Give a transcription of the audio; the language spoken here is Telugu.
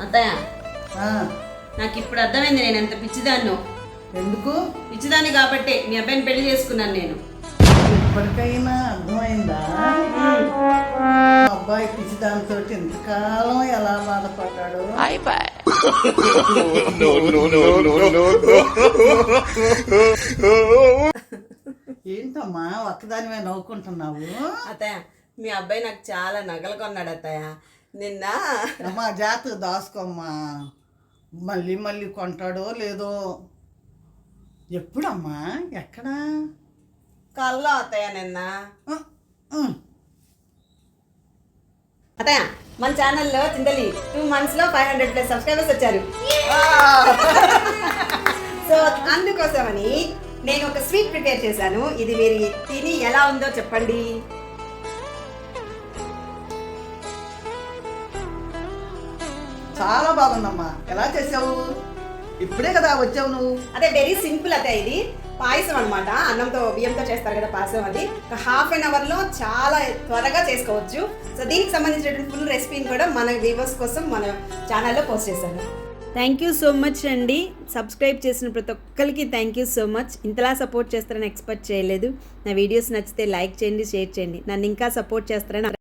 అత్తయ్య ఆ, నాకు ఇప్పుడు అర్థమైంది నేను ఎంత పిచ్చిదాన్నో. ఎందుకు పిచ్చిదాన్ని కాబట్టే మీ అబ్బాయిని పెళ్లి చేసుకున్నాను నేను. ఇప్పటికైనా అర్థమైందా? మా అబ్బాయి పిచ్చి దానితో ఇంతకాలం ఎలా బాధపడ్డాడు. ఏంటమ్మా ఒక్కదానివే నవ్వుకుంటున్నావు? అత్తయ్య మీ అబ్బాయి నాకు చాలా నగలు కొన్నాడు అత్తయ్య. నిన్న అమ్మా జాతకు దాసుకోమ్మా, మళ్ళీ మళ్ళీ కొంటాడో లేదో. ఎప్పుడమ్మా ఎక్కడా? కల్లో అత్తయ్య నిన్న. ఆ, ఆ. అత్తయ్య మన ఛానల్లో చింతలి 2 monthsలో 500+ సబ్స్క్రైబర్స్ వచ్చారు. సో అందుకోసమని నేను ఒక స్వీట్ ప్రిపేర్ చేశాను. ఇది మీరు తిని ఎలా ఉందో చెప్పండి. చాలా బాగుందమ్మా, ఎలా చేసావు? ఇప్పుడే కదా వచ్చావు నువ్వు. అదే వెరీ సింపుల్ అదే. ఇది పాయసం అనమాట, అన్నంతో బియ్యంతో చేస్తారు కదా పాయసం. అది ఒక 1/2 hourలో చాలా త్వరగా చేసుకోవచ్చు. సో దీనికి సంబంధించినటువంటి ఫుల్ రెసిపీని కూడా మన వ్యూవర్స్ కోసం మన ఛానల్లో పోస్ట్ చేశాను. థ్యాంక్ యూ సో మచ్ అండి. సబ్స్క్రైబ్ చేసిన ప్రతి ఒక్కరికి థ్యాంక్ యూ సో మచ్. ఇంతలా సపోర్ట్ చేస్తారని ఎక్స్పెక్ట్ చేయలేదు. నా వీడియోస్ నచ్చితే లైక్ చేయండి, షేర్ చేయండి. నన్ను ఇంకా సపోర్ట్ చేస్తారని